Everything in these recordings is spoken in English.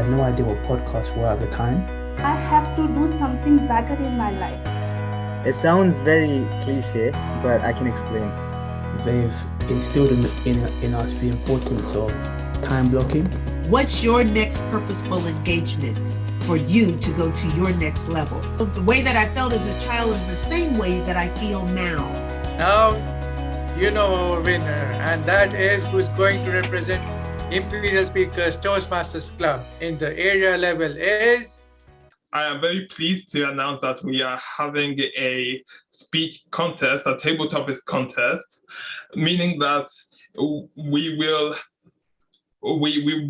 had no idea what podcasts were at the time. I have to do something better in my life. It sounds very cliche, but I can explain. They've instilled in us the importance of time blocking. What's your next purposeful engagement for you to go to your next level? The way that I felt as a child is the same way that I feel now. Now, you know our winner, and that is who's going to represent Imperial Speakers Toastmasters Club in the area level is... I am very pleased to announce that we are having a speech contest, a table topics contest, meaning that we will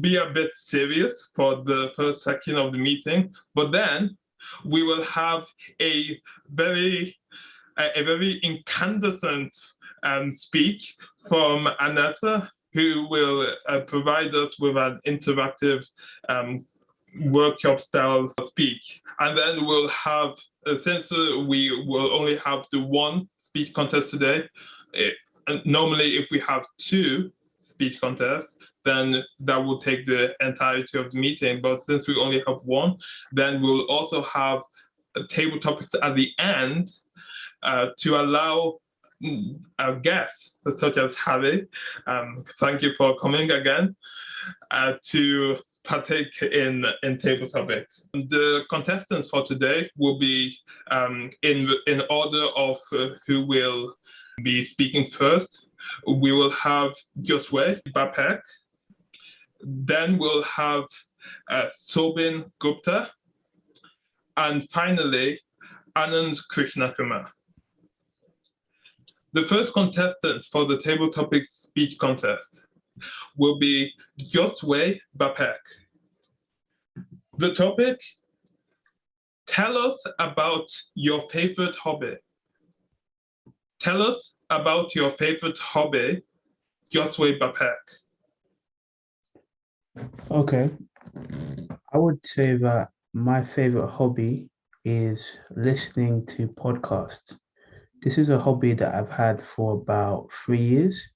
be a bit serious for the first section of the meeting, but then we will have a very incandescent speech from Aneta, who will provide us with an interactive workshop style speech. And then we'll have, since we will only have the one speech contest today, and normally if we have two speech contests, then that will take the entirety of the meeting. But since we only have one, then we'll also have table topics at the end to allow our guests, such as Harry, thank you for coming again, to partake in table topics. The contestants for today will be in order of who will be speaking first. We will have Josué Bapeck, then we'll have Sobin Gupta, and finally Anand Krishnakumar. The first contestant for the table topics speech contest will be Josué Bapeck. The topic: tell us about your favorite hobby. Tell us about your favorite hobby, Josué Bapeck. Okay. I would say that my favorite hobby is listening to podcasts. This is a hobby that I've had for about 3 years.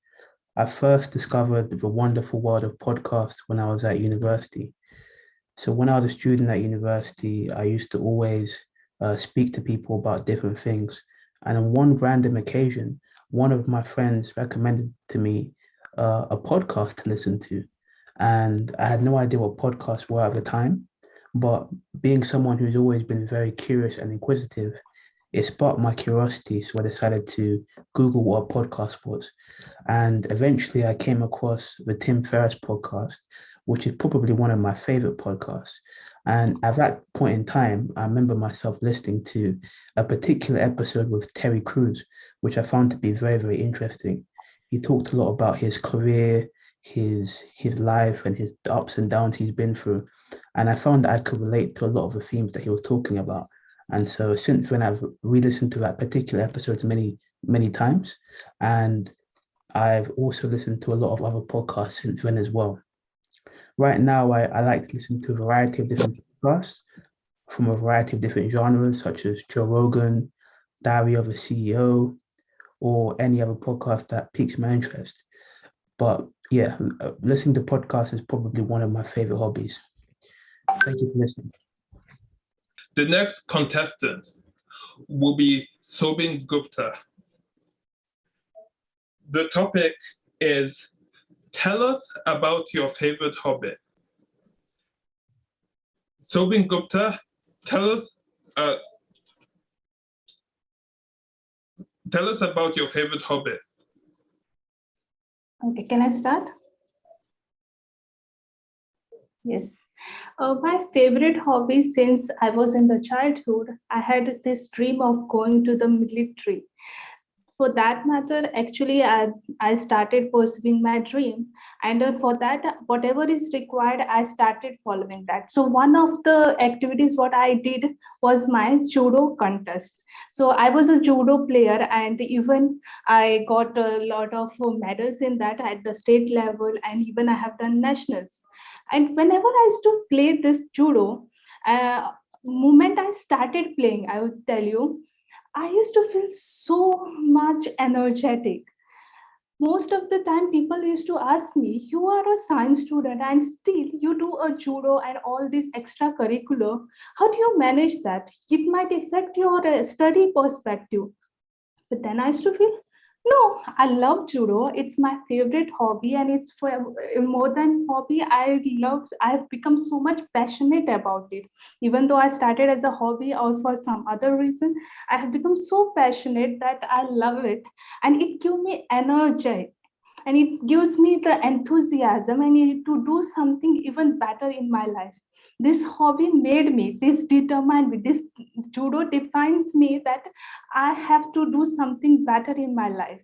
I first discovered the wonderful world of podcasts when I was at university. So when I was a student at university, I used to always speak to people about different things. And on one random occasion, one of my friends recommended to me a podcast to listen to. And I had no idea what podcasts were at the time. But being someone who's always been very curious and inquisitive, it sparked my curiosity. So I decided to Google what a podcast was. And eventually I came across the Tim Ferriss podcast, which is probably one of my favorite podcasts. And at that point in time, I remember myself listening to a particular episode with Terry Crews, which I found to be very, very interesting. He talked a lot about his career, his life, and his ups and downs he's been through. And I found that I could relate to a lot of the themes that he was talking about. And so since then, I've re-listened to that particular episode many, many times. And I've also listened to a lot of other podcasts since then as well. Right now, I like to listen to a variety of different podcasts from a variety of different genres, such as Joe Rogan, Diary of a CEO, or any other podcast that piques my interest. But yeah, listening to podcasts is probably one of my favorite hobbies. Thank you for listening. The next contestant will be Sobin Gupta. The topic is: tell us about your favorite hobby. Sobin Gupta, tell us about your favorite hobby. Okay, can I start? Yes. My favorite hobby since I was in the childhood, I had this dream of going to the military. For that matter, actually, I started pursuing my dream. And for that, whatever is required, I started following that. So one of the activities what I did was my judo contest. So I was a judo player, and even I got a lot of medals in that at the state level, and even I have done nationals. And whenever I used to play this judo, moment I started playing, I would tell you, I used to feel so much energetic. Most of the time people used to ask me, you are a science student and still you do a judo and all this extracurricular, how do you manage that? It might affect your study perspective. But then I used to feel, no, I love judo. It's my favorite hobby, and it's for more than hobby. I've become so much passionate about it. Even though I started as a hobby or for some other reason, I have become so passionate that I love it, and it gives me energy, and it gives me the enthusiasm and to do something even better in my life. This hobby made me, this determined me, this judo defines me that I have to do something better in my life.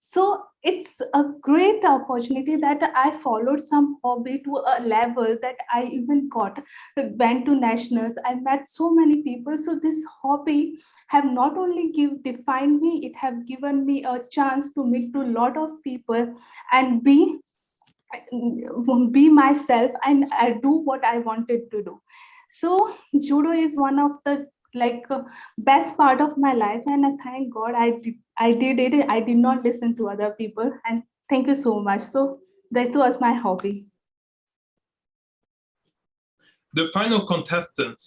So it's a great opportunity that I followed some hobby to a level that I even got went to nationals. I met so many people. So this hobby have not only defined me, it have given me a chance to meet to a lot of people and be myself, and I do what I wanted to do. So judo is one of the best part of my life, and I thank God I did it. I did not listen to other people, and thank you so much. So this was my hobby. The final contestant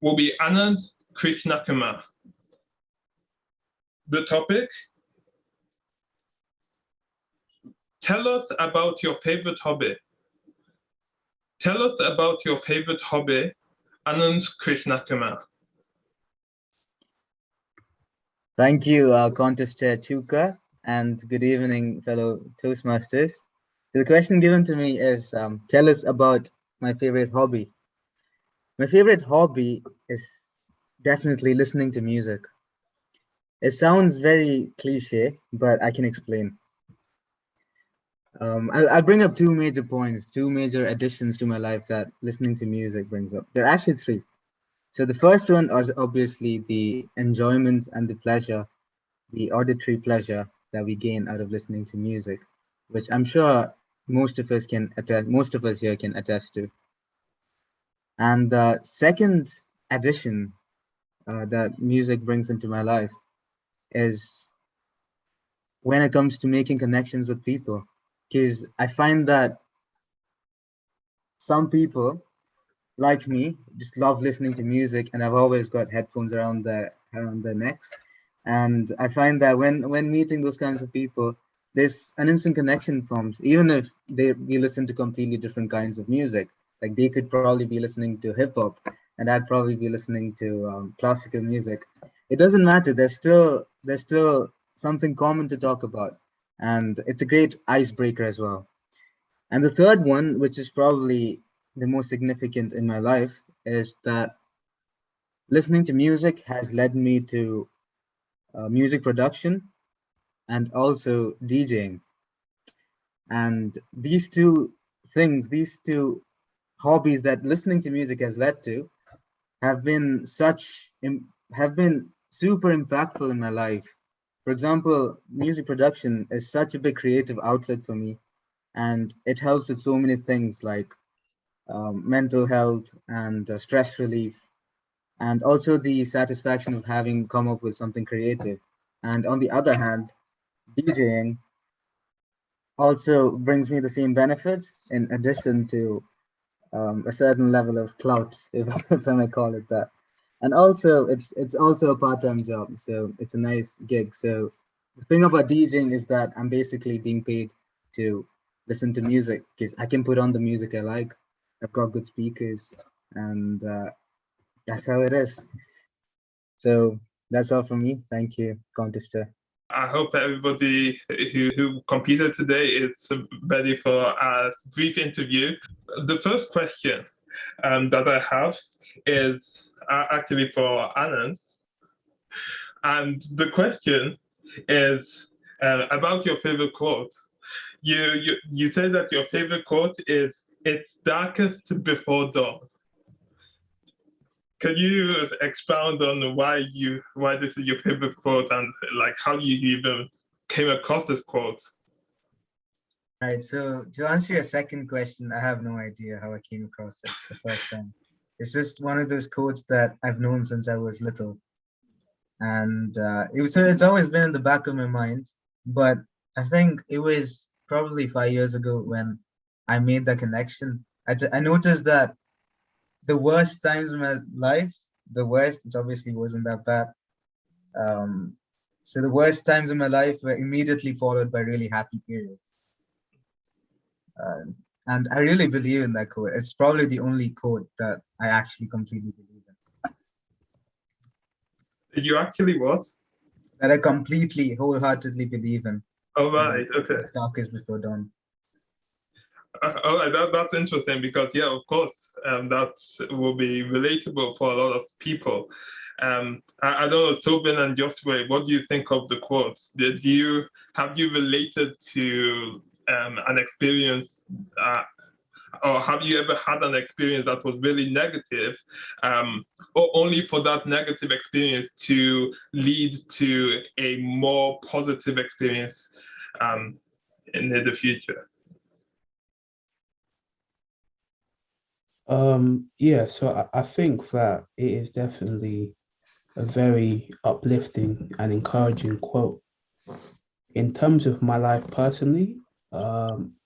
will be Anand Krishnakumar. The topic: tell us about your favorite hobby. Tell us about your favorite hobby, Anand Krishnakumar. Thank you, Contest Chair Chuka, and good evening, fellow Toastmasters. So the question given to me is, tell us about my favorite hobby. My favorite hobby is definitely listening to music. It sounds very cliche, but I can explain. I'll bring up two major points, two major additions to my life that listening to music brings up. There are actually three. So the first one is obviously the enjoyment and the pleasure, the auditory pleasure that we gain out of listening to music, which I'm sure most of us here can attest to. And the second addition that music brings into my life is when it comes to making connections with people, because I find that some people like me just love listening to music, and I've always got headphones around their necks, and I find that when meeting those kinds of people, there's an instant connection forms, even if we listen to completely different kinds of music. Like they could probably be listening to hip hop, and I'd probably be listening to classical music. It doesn't matter. There's still something common to talk about, and it's a great icebreaker as well. And the third one, which is probably the most significant in my life, is that listening to music has led me to music production and also DJing. And these two hobbies that listening to music has led to, have been have been super impactful in my life. For example, music production is such a big creative outlet for me, and it helps with so many things like mental health and stress relief, and also the satisfaction of having come up with something creative. And on the other hand, DJing also brings me the same benefits in addition to a certain level of clout, if I may call it that. And also, it's also a part-time job, so it's a nice gig. So the thing about DJing is that I'm basically being paid to listen to music because I can put on the music I like. I've got good speakers, and that's how it is. So that's all from me. Thank you, Contester. I hope everybody who competed today is ready for a brief interview. The first question that I have is actually for Anand. And the question is about your favorite quote. You say that your favorite quote is "It's darkest before dawn." Can you expound on why this is your favorite quote, and like how you even came across this quote? Right. So to answer your second question, I have no idea how I came across it the first time. It's just one of those quotes that I've known since I was little. and it's always been in the back of my mind. But I think it was probably 5 years ago when I made that connection. I noticed that the worst times in my life, the worst, it obviously wasn't that bad. Um, so the worst times in my life were immediately followed by really happy periods. Uh, and I really believe in that quote. It's probably the only quote that I actually completely believe in. You actually what? That I completely, wholeheartedly believe in. Oh, right. Okay. It's darkest before dawn. All right, that's interesting because, yeah, of course, that will be relatable for a lot of people. I don't know, Sobin and Josué, what do you think of the quotes? Have you related to an experience, or have you ever had an experience that was really negative, or only for that negative experience to lead to a more positive experience in the future? Yeah, so I think that it is definitely a very uplifting and encouraging quote. In terms of my life personally,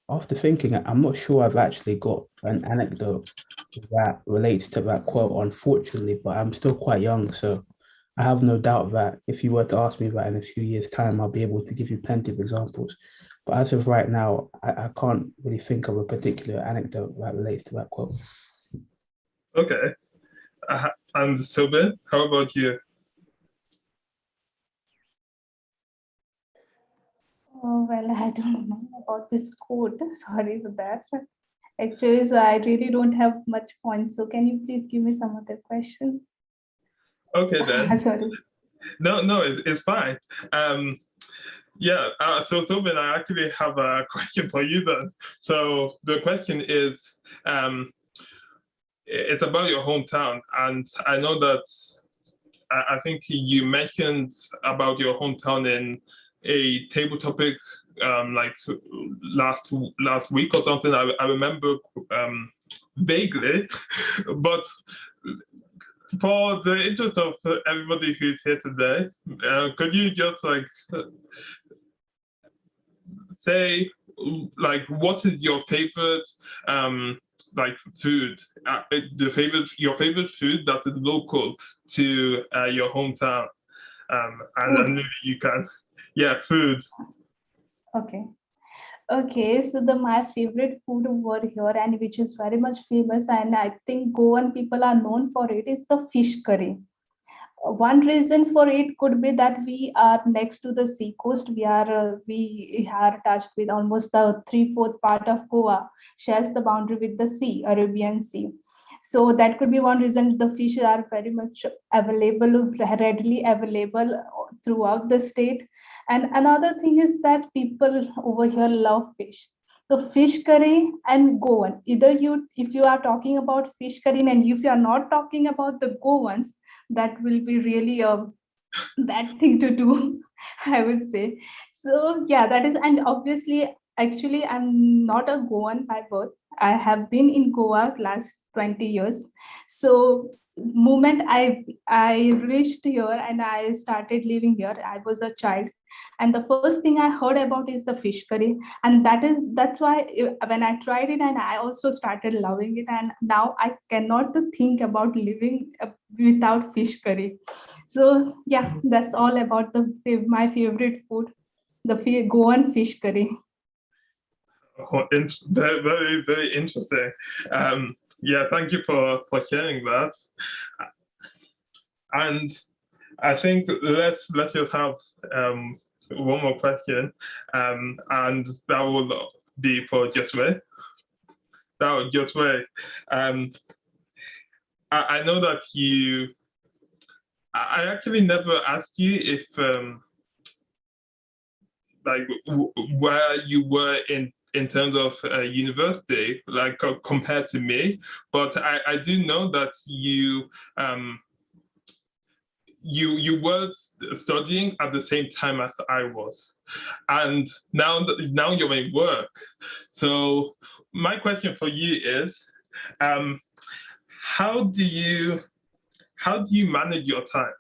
after thinking, I'm not sure I've actually got an anecdote that relates to that quote, unfortunately, but I'm still quite young, so I have no doubt that if you were to ask me that in a few years' time, I'll be able to give you plenty of examples. But as of right now, I can't really think of a particular anecdote that relates to that quote. Okay. And Sobin, how about you? Oh, well, I don't know about this quote. Sorry for that. Actually, so I really don't have much points. So can you please give me some other question? Okay, then. Sorry. No, it's fine. Yeah, so Sobin, I actually have a question for you then. So the question is, it's about your hometown, and I know that I think you mentioned about your hometown in a table topic like last week or something. I remember vaguely, but for the interest of everybody who's here today, could you just say what is your favorite food, your favorite food that is local to your hometown, and maybe you can, yeah, food. Okay, so my favorite food over here, and which is very much famous, and I think Goan people are known for it, is the fish curry. One reason for it could be that we are next to the sea coast. We are touched with almost the 3/4 part of Goa shares the boundary with the sea, Arabian Sea. So that could be one reason the fish are very much available, readily available throughout the state. And another thing is that people over here love fish. The fish curry and Goan. Either if you are talking about fish curry and if you are not talking about the Goans, that will be really a bad thing to do, I would say. So yeah, that is, and obviously, actually, I'm not a Goan by birth. I have been in Goa last 20 years. So moment I reached here and I started living here, I was a child, and the first thing I heard about is the fish curry, and that's why when I tried it and I also started loving it, and now I cannot think about living without fish curry. So yeah, that's all about my favorite food, the Goan fish curry. Oh, very, very, very interesting. Yeah, thank you for sharing that. And I think let's just have one more question, and that will be for Josué. Josué, I know that I actually never asked you if where you were in terms of university, compared to me, but I do know that you were studying at the same time as I was, and now you're in work. So my question for you is, how do you manage your time?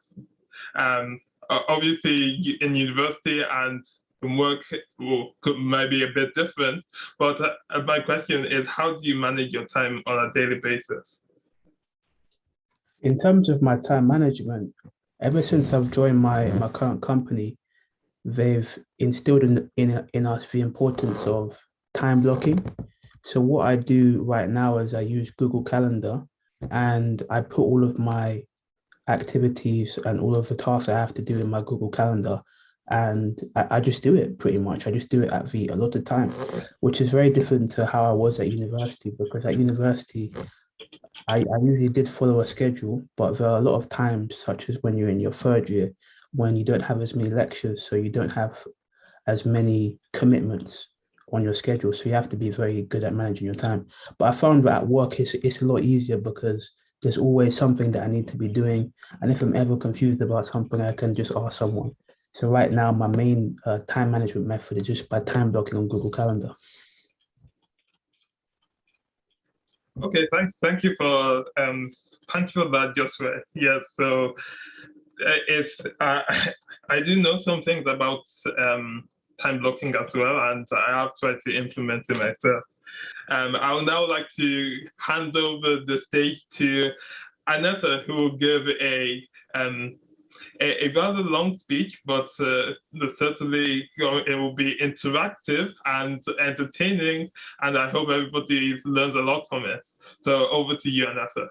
Obviously, in university and work might be a bit different, but my question is, how do you manage your time on a daily basis? In terms of my time management, ever since I've joined my current company, they've instilled in us the importance of time blocking. So what I do right now is I use Google Calendar, and I put all of my activities and all of the tasks I have to do in my Google Calendar. And I just do it pretty much. I just do it at the allotted time, which is very different to how I was at university, because at university, I usually did follow a schedule, but there are a lot of times, such as when you're in your third year, when you don't have as many lectures, so you don't have as many commitments on your schedule. So you have to be very good at managing your time. But I found that at work, it's a lot easier because there's always something that I need to be doing. And if I'm ever confused about something, I can just ask someone. So right now, my main time management method is just by time blocking on Google Calendar. Okay, thank you for that, Josué. Yes, so I do know some things about time blocking as well, and I have tried to implement it myself. I would now like to hand over the stage to Aneta, who will give a rather long speech, but certainly it will be interactive and entertaining, and I hope everybody learns a lot from it. So over to you, Aneta.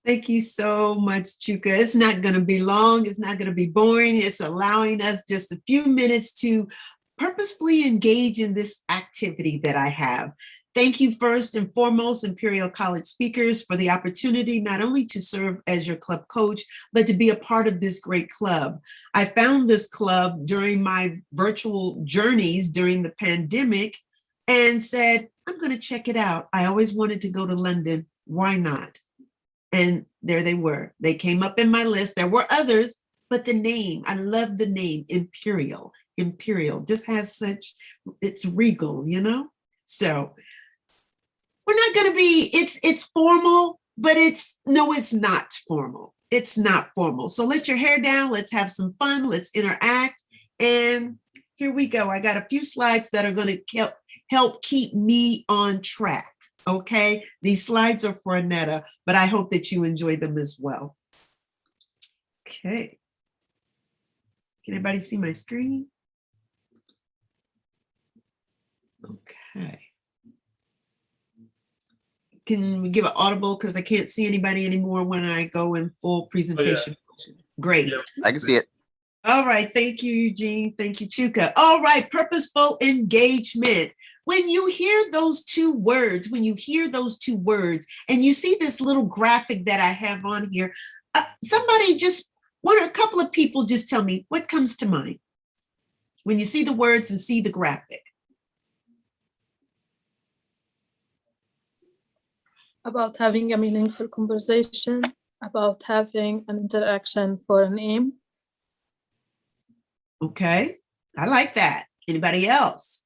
Thank you so much, Chuka. It's not going to be long. It's not going to be boring. It's allowing us just a few minutes to purposefully engage in this activity that I have. Thank you first and foremost, Imperial College Speakers, for the opportunity not only to serve as your club coach, but to be a part of this great club. I found this club during my virtual journeys during the pandemic and said, I'm going to check it out. I always wanted to go to London. Why not? And there they were. They came up in my list. There were others, but the name, I love the name, Imperial. Imperial just has such, it's regal, you know? So we're not going to be, it's formal, but it's not formal. It's not formal. So let your hair down. Let's have some fun. Let's interact. And here we go. I got a few slides that are going to help keep me on track. Okay. These slides are for Aneta, but I hope that you enjoy them as well. Okay. Can everybody see my screen? Okay. Can we give an audible because I can't see anybody anymore when I go in full presentation? Oh, yeah. Great. Yeah, I can see it. All right. Thank you, Eugene. Thank you, Chuka. All right. Purposeful engagement. When you hear those two words, and you see this little graphic that I have on here, somebody just, a couple of people just tell me what comes to mind when you see the words and see the graphic. About having a meaningful conversation, about having an interaction for an aim. Okay, I like that. Anybody else?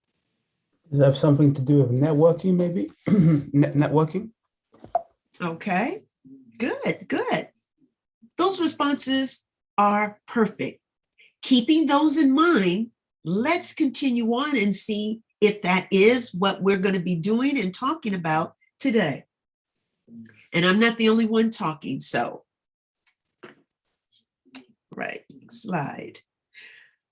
Does that have something to do with networking, maybe? Networking? Okay, good. Those responses are perfect. Keeping those in mind, let's continue on and see if that is what we're going to be doing and talking about today. And I'm not the only one talking, so. Right, next slide.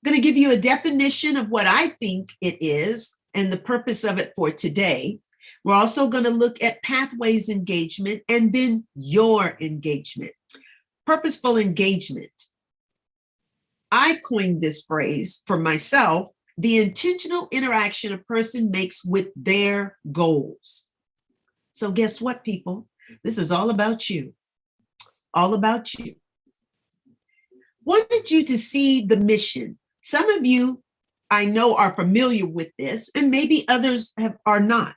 I'm going to give you a definition of what I think it is and the purpose of it for today. We're also going to look at pathways engagement and then your engagement. Purposeful engagement. I coined this phrase for myself, the intentional interaction a person makes with their goals. So guess what, people? This is all about you. All about you. Wanted you to see the mission. Some of you, I know, are familiar with this, and maybe others are not.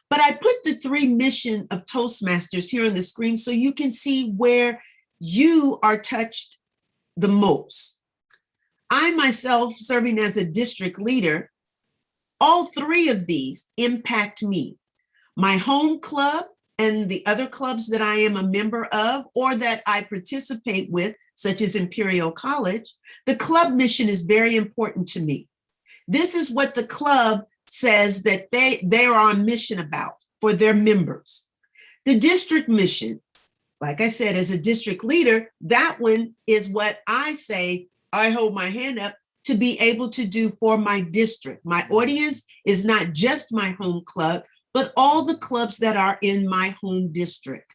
But I put the 3 mission of Toastmasters here on the screen so you can see where you are touched the most. I myself, serving as a district leader, all 3 of these impact me. My home club, and the other clubs that I am a member of or that I participate with, such as Imperial College, the club mission is very important to me. This is what the club says that they are on mission about for their members. The district mission, like I said, as a district leader, that one is what I say, I hold my hand up to be able to do for my district. My audience is not just my home club, but all the clubs that are in my home district.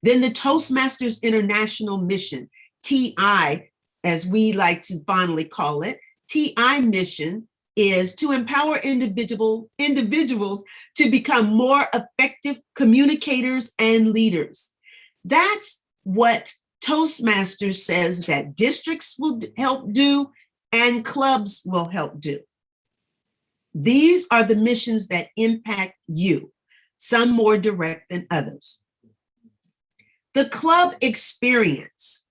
Then the Toastmasters International Mission, TI, as we like to fondly call it, TI mission is to empower individuals to become more effective communicators and leaders. That's what Toastmasters says that districts will help do and clubs will help do. These are the missions that impact you, some more direct than others. The club experience.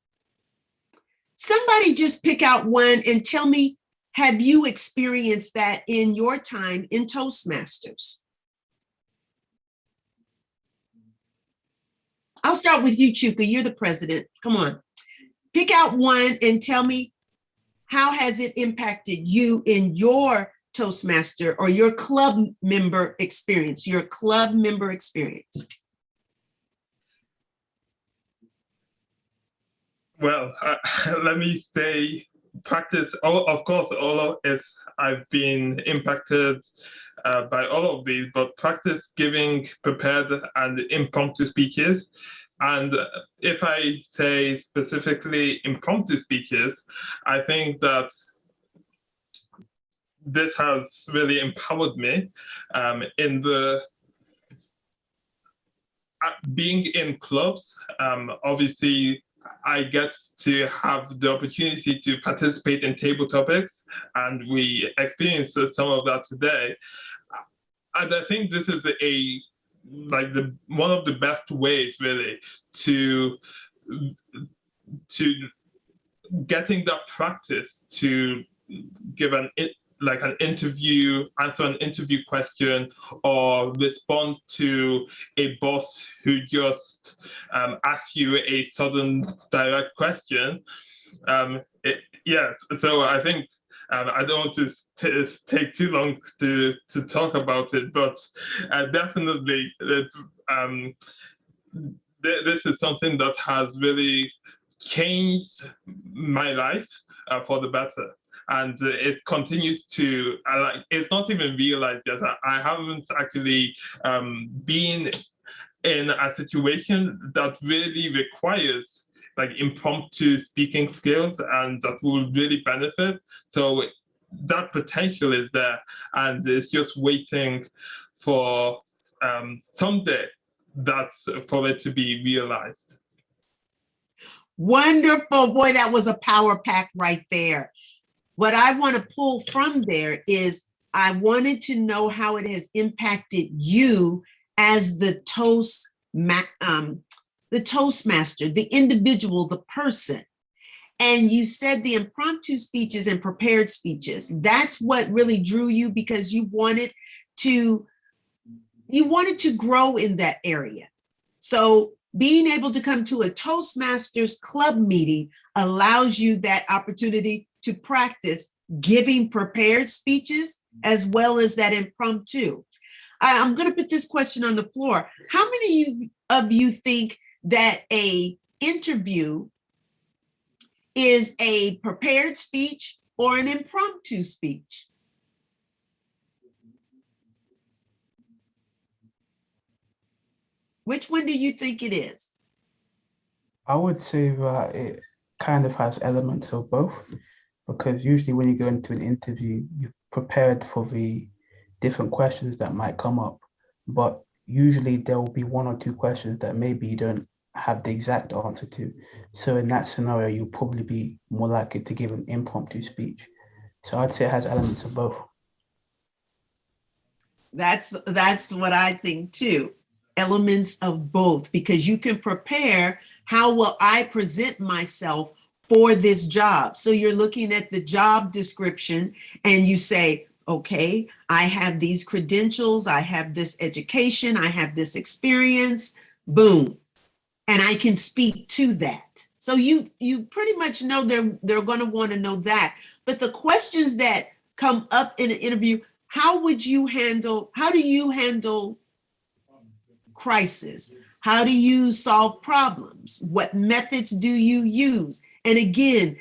Somebody just pick out one and tell me, have you experienced that in your time in Toastmasters? I'll start with you, Chuka. You're the president. Come on. Pick out one and tell me, how has it impacted you in your Toastmaster or your club member experience, Well, let me say, practice, of course, I've been impacted by all of these, but practice giving prepared and impromptu speeches. And if I say specifically impromptu speeches, I think that this has really empowered me in being in clubs. Obviously, I get to have the opportunity to participate in table topics, and we experienced some of that today. And I think this is one of the best ways, really, to getting that practice to give an interview, answer an interview question, or respond to a boss who just asks you a sudden direct question. Yes, so I think I don't want to take too long to talk about it, but definitely this is something that has really changed my life for the better. And it continues to, it's not even realized yet. I haven't actually been in a situation that really requires impromptu speaking skills and that will really benefit. So that potential is there, and it's just waiting for someday for it to be realized. Wonderful. Boy, that was a power pack right there. What I want to pull from there is I wanted to know how it has impacted you as the Toastmaster, the individual, the person. And you said the impromptu speeches and prepared speeches. That's what really drew you, because you wanted to grow in that area. So being able to come to a Toastmasters club meeting allows you that opportunity to practice giving prepared speeches as well as that impromptu. I'm going to put this question on the floor. How many of you think that an interview is a prepared speech or an impromptu speech? Which one do you think it is? I would say that it kind of has elements of both, because usually when you go into an interview, you're prepared for the different questions that might come up, but usually there will be one or two questions that maybe you don't have the exact answer to. So in that scenario, you'll probably be more likely to give an impromptu speech. So I'd say it has elements of both. That's what I think too. Elements of both, because you can prepare, how will I present myself for this job? So you're looking at the job description and you say Okay, I have these credentials, I have this education, I have this experience, boom. And I can speak to that. So you pretty much know they're going to want to know that. But the questions that come up in an interview, how do you handle crisis? How do you solve problems? What methods do you use? And again,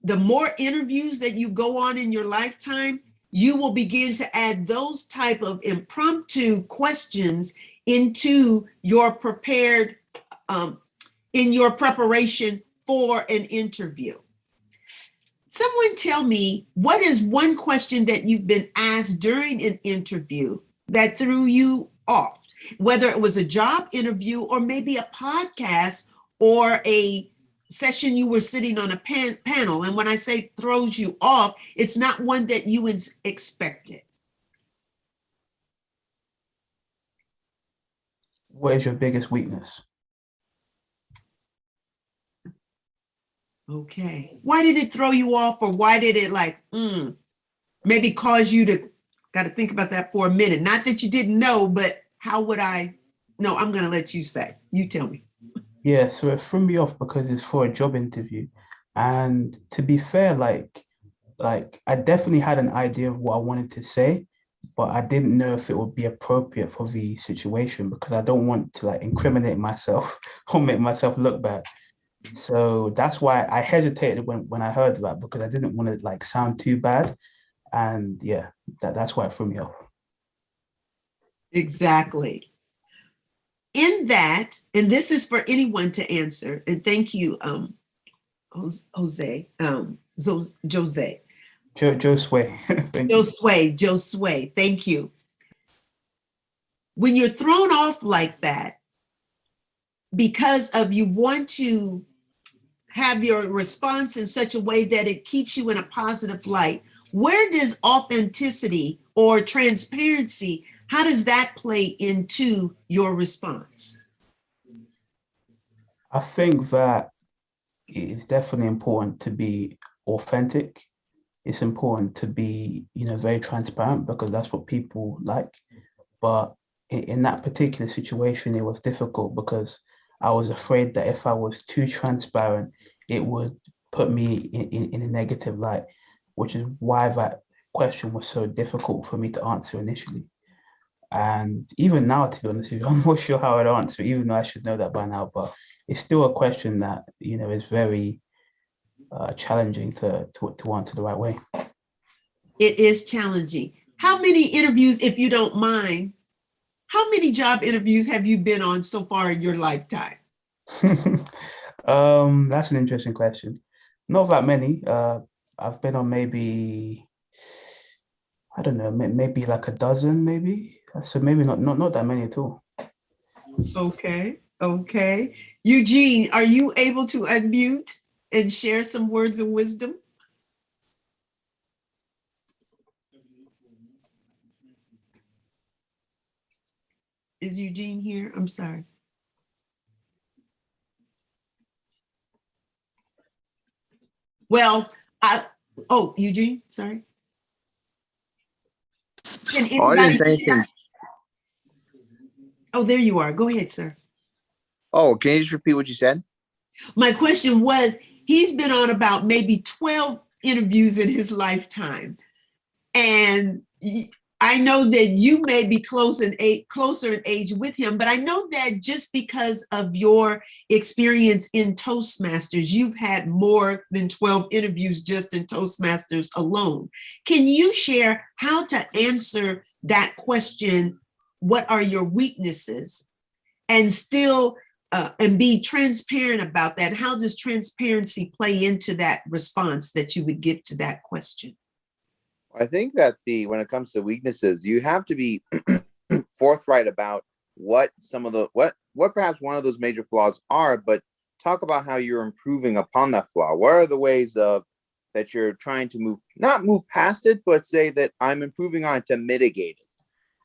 the more interviews that you go on in your lifetime, you will begin to add those type of impromptu questions into your in your preparation for an interview. Someone tell me, what is one question that you've been asked during an interview that threw you off? Whether it was a job interview or maybe a podcast or a session you were sitting on a panel. And when I say throws you off, it's not one that you expected. What is your biggest weakness? Okay. Why did it throw you off, or why did it maybe cause you to got to think about that for a minute? Not that you didn't know, but how would I? No, I'm going to let you say. You tell me. Yeah, so it threw me off because it's for a job interview. And to be fair, like I definitely had an idea of what I wanted to say, but I didn't know if it would be appropriate for the situation because I don't want to like incriminate myself or make myself look bad. So that's why I hesitated when I heard that, because I didn't want to like sound too bad. And yeah, that's why it threw me off. Exactly. In that, and this is for anyone to answer, and thank you, Josué. Josué. Josué, thank you. When you're thrown off like that, because of you want to have your response in such a way that it keeps you in a positive light, where does authenticity or transparency, how does that play into your response? I think that it's definitely important to be authentic. It's important to be, very transparent because that's what people like. But in that particular situation, it was difficult because I was afraid that if I was too transparent, it would put me in a negative light, which is why that question was so difficult for me to answer initially. And even now, to be honest with you, I'm not sure how I'd answer, even though I should know that by now. But it's still a question that, is very challenging to answer the right way. It is challenging. How many interviews, if you don't mind, how many job interviews have you been on so far in your lifetime? That's an interesting question. Not that many. I've been on maybe, I don't know, maybe like a dozen, maybe. So maybe not that many at all. Okay. Eugene, are you able to unmute and share some words of wisdom? Is Eugene here? I'm sorry. Well, Eugene, sorry. Can Oh, I didn't say anybody anything. Oh, there you are. Go ahead, sir. Oh, can you just repeat what you said? My question was, he's been on about maybe 12 interviews in his lifetime. And I know that you may be closer in age with him, but I know that just because of your experience in Toastmasters, you've had more than 12 interviews just in Toastmasters alone. Can you share how to answer that question? What are your weaknesses? And still and be transparent about that. How does transparency play into that response that you would give to that question? I think that when it comes to weaknesses, you have to be forthright about what perhaps one of those major flaws are, but talk about how you're improving upon that flaw. What are the ways that you're trying to not move past it, but say that I'm improving on it to mitigate it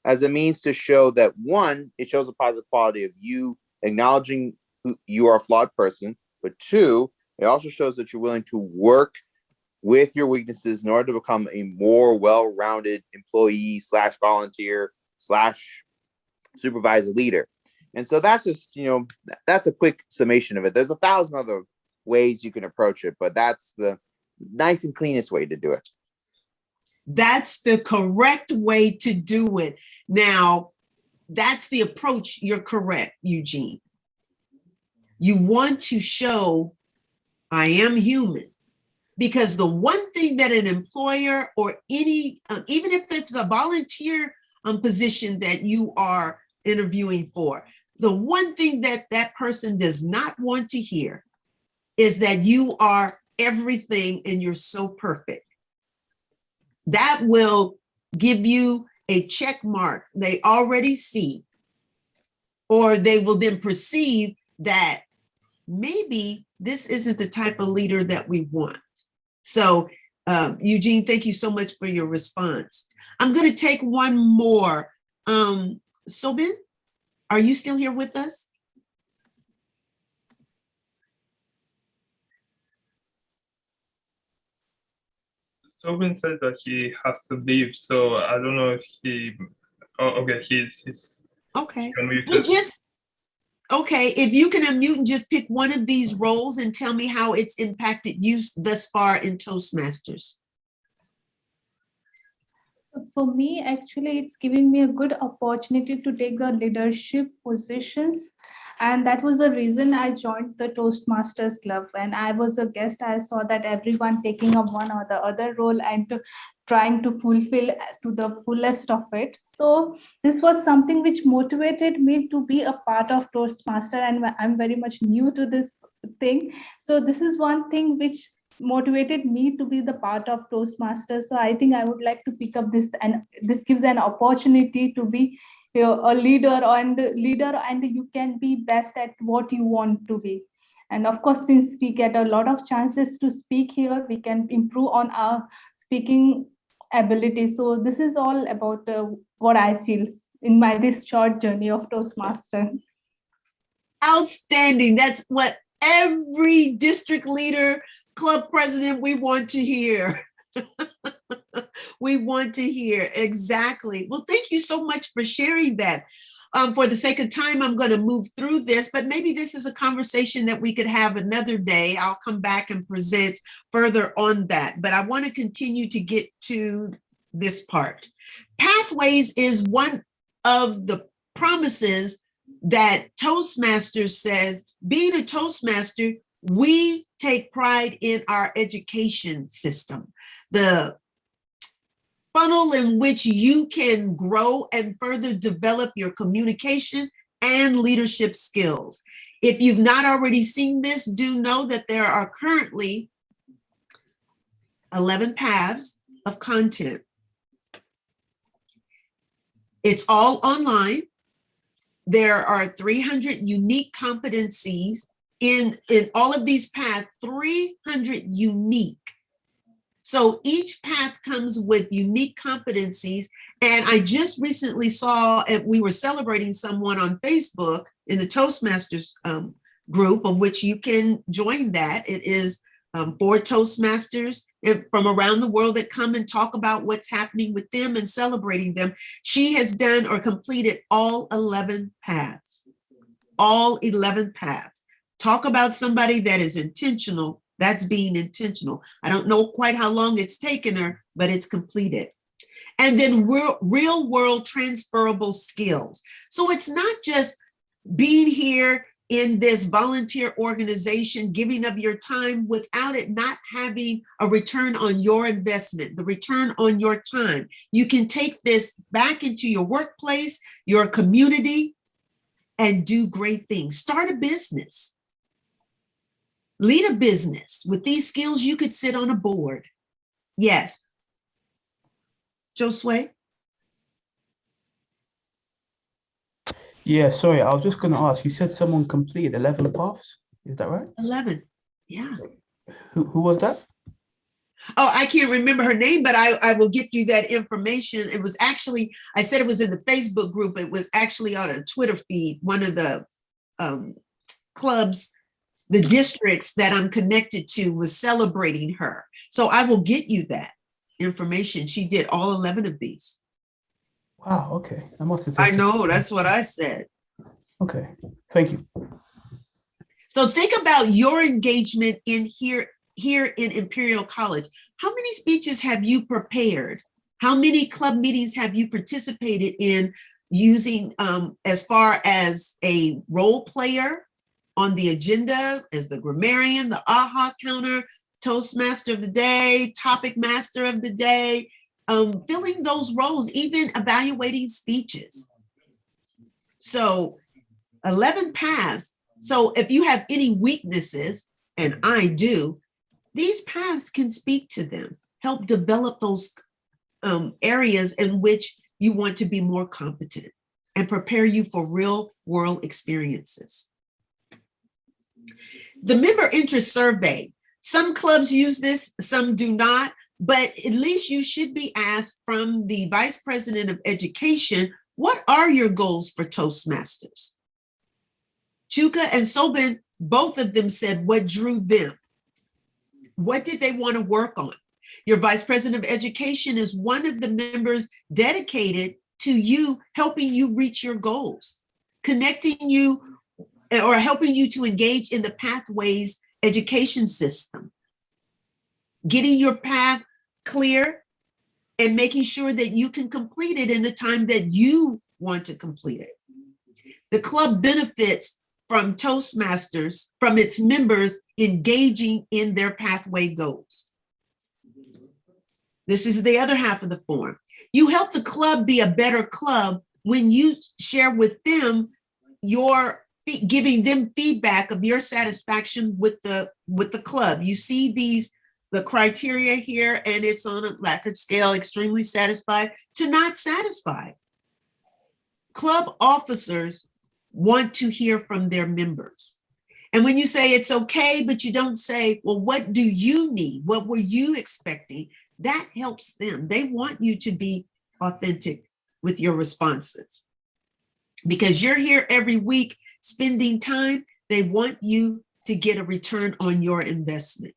as a means to show that, one, it shows a positive quality of you acknowledging you are a flawed person, but two, it also shows that you're willing to work with your weaknesses in order to become a more well-rounded employee / volunteer / supervisor leader. And so that's just, that's a quick summation of it. There's 1,000 other ways you can approach it, but that's the nice and cleanest way to do it. That's the correct way to do it. Now, that's the approach. You're correct, Eugene. You want to show I am human, because the one thing that an employer or any, even if it's a volunteer position that you are interviewing for, the one thing that that person does not want to hear is that you are everything and you're so perfect. That will give you a check mark they already see, or they will then perceive that maybe this isn't the type of leader that we want. So Eugene, thank you so much for your response. I'm going to take one more. Sobin, are you still here with us? Sobin said that he has to leave, so I don't know if he. Oh, okay, he's okay. unmuted. Well, okay, if you can unmute and just pick one of these roles and tell me how it's impacted you thus far in Toastmasters. For me, actually, it's giving me a good opportunity to take the leadership positions. And that was the reason I joined the Toastmasters Club. When I was a guest, I saw that everyone taking up one or the other role and trying to fulfill to the fullest of it. So this was something which motivated me to be a part of Toastmaster, and I'm very much new to this thing. So this is one thing which motivated me to be the part of Toastmasters. So I think I would like to pick up this, and this gives an opportunity to be a leader, and you can be best at what you want to be. And of course, since we get a lot of chances to speak here, we can improve on our speaking ability. So this is all about what I feel in my this short journey of Toastmaster. Outstanding. That's what every district leader, club president, we want to hear. We want to hear. Exactly. Well, thank you so much for sharing that. For the sake of time, I'm going to move through this, but maybe this is a conversation that we could have another day. I'll come back and present further on that, but I want to continue to get to this part. Pathways is one of the promises that Toastmasters says. Being a Toastmaster, we take pride in our education system, the funnel in which you can grow and further develop your communication and leadership skills. If you've not already seen this, do know that there are currently 11 paths of content. It's all online. There are 300 unique competencies in all of these paths, 300 unique. So each path comes with unique competencies. And I just recently saw, we were celebrating someone on Facebook in the Toastmasters group, of which you can join that. It is 4 Toastmasters from around the world that come and talk about what's happening with them and celebrating them. She has done or completed all 11 paths, all 11 paths. Talk about somebody that is intentional. That's being intentional. I don't know quite how long it's taken her, but it's completed. And then real world transferable skills. So it's not just being here in this volunteer organization, giving up your time without it not having a return on your investment, the return on your time. You can take this back into your workplace, your community, and do great things. Start a business. Lead a business. With these skills, you could sit on a board. Yes. Josué? Yeah, sorry, I was just going to ask, you said someone completed 11 paths, is that right? 11, yeah. Who was that? Oh, I can't remember her name, but I will get you that information. It was actually, I said it was in the Facebook group. It was actually on a Twitter feed, one of the clubs the districts that I'm connected to was celebrating her. So I will get you that information. She did all 11 of these. Wow. Okay. I must have. I know, that's what I said. Okay. Thank you. So think about your engagement in here in Imperial College. How many speeches have you prepared? How many club meetings have you participated in using as far as a role player on the agenda, as the grammarian, the AHA counter, Toastmaster of the day, topic master of the day, filling those roles, even evaluating speeches. So 11 paths. So if you have any weaknesses, and I do, these paths can speak to them, help develop those areas in which you want to be more competent and prepare you for real world experiences. The member interest survey. Some clubs use this, some do not, but at least you should be asked from the Vice President of Education, what are your goals for Toastmasters? Chuka and Sobin, both of them said what drew them. What did they want to work on? Your Vice President of Education is one of the members dedicated to you, helping you reach your goals, connecting you or helping you to engage in the Pathways education system, getting your path clear and making sure that you can complete it in the time that you want to complete it. The club benefits from Toastmasters, from its members engaging in their pathway goals. This is the other half of the form. You help the club be a better club when you share with them giving them feedback of your satisfaction with the club. You see the criteria here, and it's on a Likert scale, extremely satisfied to not satisfied. Club officers want to hear from their members. And when you say it's okay, but you don't say, well, what do you need? What were you expecting? That helps them. They want you to be authentic with your responses. Because you're here every week spending time, they want you to get a return on your investment.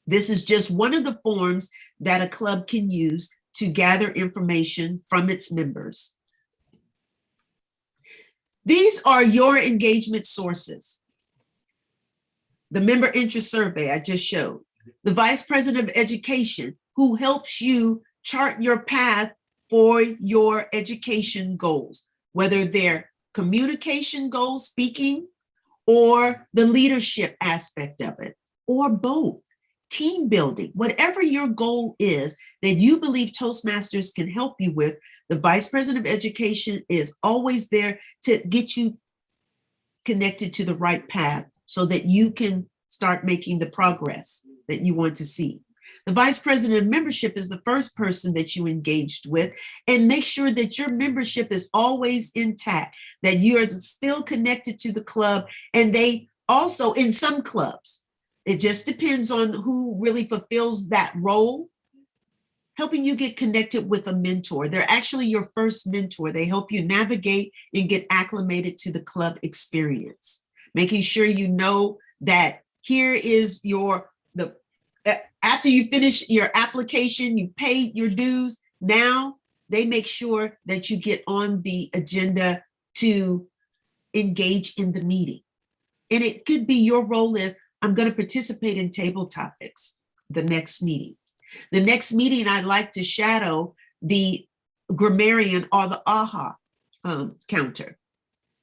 This is just one of the forms that a club can use to gather information from its members. These are your engagement sources. The member interest survey I just showed. The Vice President of Education, who helps you chart your path for your education goals, whether they're communication goals, speaking, or the leadership aspect of it, or both. Team building, whatever your goal is that you believe Toastmasters can help you with, the Vice President of Education is always there to get you connected to the right path so that you can start making the progress that you want to see. The Vice President of Membership is the first person that you engaged with, and make sure that your membership is always intact, that you are still connected to the club. And they also, in some clubs, it just depends on who really fulfills that role, helping you get connected with a mentor. They're actually your first mentor. They help you navigate and get acclimated to the club experience, making sure you know that here is after you finish your application, you pay your dues. Now they make sure that you get on the agenda to engage in the meeting. And it could be your role is, I'm going to participate in table topics the next meeting. The next meeting, I'd like to shadow the grammarian or the AHA counter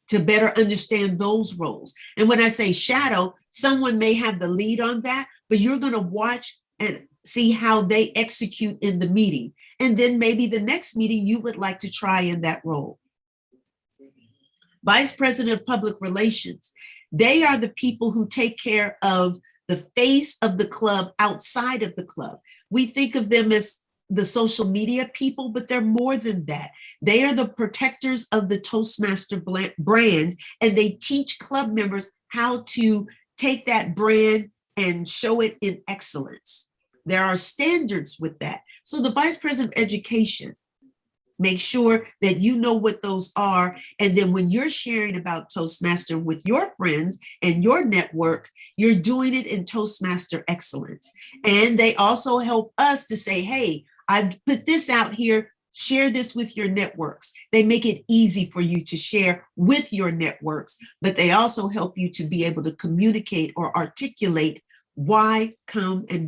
to better understand those roles. And when I say shadow, someone may have the lead on that, but you're going to watch and see how they execute in the meeting. And then maybe the next meeting you would like to try in that role. Vice President of Public Relations, they are the people who take care of the face of the club outside of the club. We think of them as the social media people, but they're more than that. They are the protectors of the Toastmaster brand, and they teach club members how to take that brand and show it in excellence. There are standards with that. So the Vice President of Education Make sure that you know what those are. And then when you're sharing about Toastmaster with your friends and your network, you're doing it in Toastmaster excellence. And they also help us to say, hey, I've put this out here, share this with your networks. They make it easy for you to share with your networks, but they also help you to be able to communicate or articulate why come and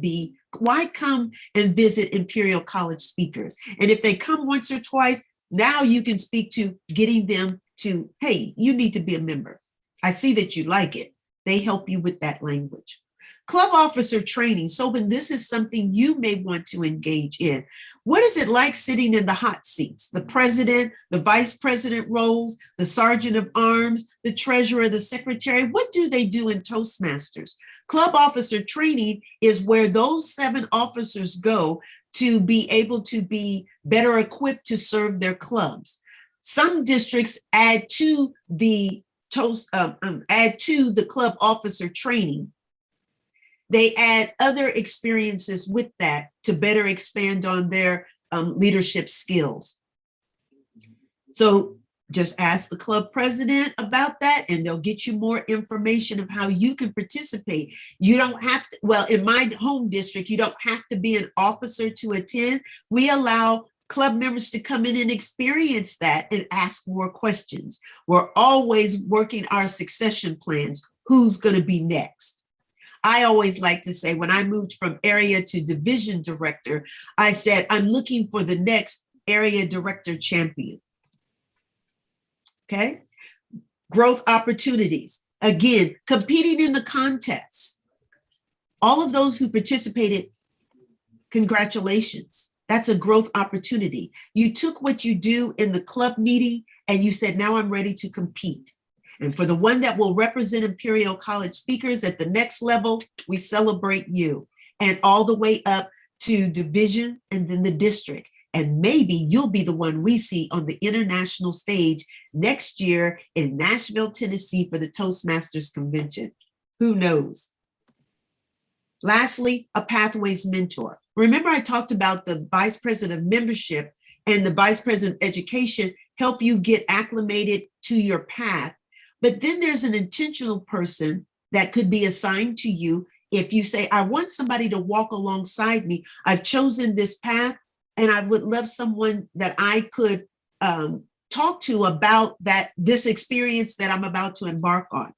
visit Imperial College Speakers. And if they come once or twice, now you can speak to getting them to, hey, you need to be a member. I see that you like it. They help you with that language. Club officer training. Sobin, this is something you may want to engage in. What is it like sitting in the hot seats? The president, the vice president roles, the sergeant of arms, the treasurer, the secretary. What do they do in Toastmasters? Club officer training is where those 7 officers go to be able to be better equipped to serve their clubs. Some districts add to the club officer training. They add other experiences with that to better expand on their leadership skills. So just ask the club president about that and they'll get you more information of how you can participate. You don't have to, well, in my home district, you don't have to be an officer to attend. We allow club members to come in and experience that and ask more questions. We're always working our succession plans. Who's going to be next? I always like to say, when I moved from area to division director, I said, I'm looking for the next area director champion. Okay. Growth opportunities. Again, competing in the contests. All of those who participated, congratulations. That's a growth opportunity. You took what you do in the club meeting and you said, now I'm ready to compete. And for the one that will represent Imperial College Speakers at the next level, we celebrate you. And all the way up to division and then the district. And maybe you'll be the one we see on the international stage next year in Nashville, Tennessee for the Toastmasters Convention. Who knows? Lastly, a Pathways mentor. Remember I talked about the Vice President of Membership and the Vice President of Education help you get acclimated to your path. But then there's an intentional person that could be assigned to you. If you say, I want somebody to walk alongside me, I've chosen this path and I would love someone that I could talk to about this experience that I'm about to embark on.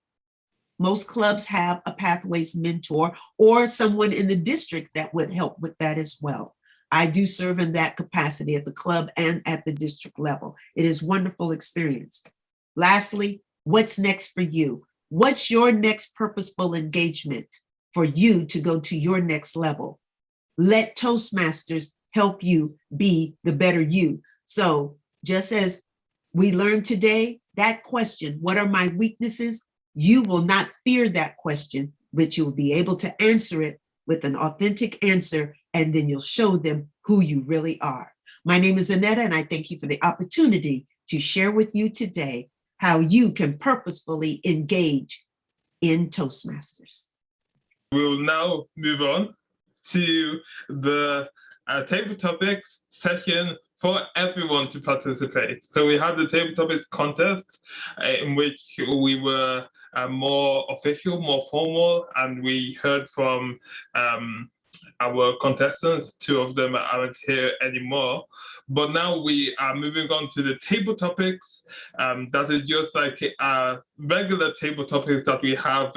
Most clubs have a Pathways mentor or someone in the district that would help with that as well. I do serve in that capacity at the club and at the district level. It is a wonderful experience. Lastly, what's next for you? What's your next purposeful engagement for you to go to your next level? Let Toastmasters help you be the better you. So just as we learned today, that question, what are my weaknesses? You will not fear that question, but you'll be able to answer it with an authentic answer, and then you'll show them who you really are. My name is Annetta, and I thank you for the opportunity to share with you today how you can purposefully engage in Toastmasters. We'll now move on to the table topics session for everyone to participate. So we had the table topics contest in which we were more official, more formal, and we heard from our contestants. 2 of them aren't here anymore. But now we are moving on to the table topics. That is just like regular table topics that we have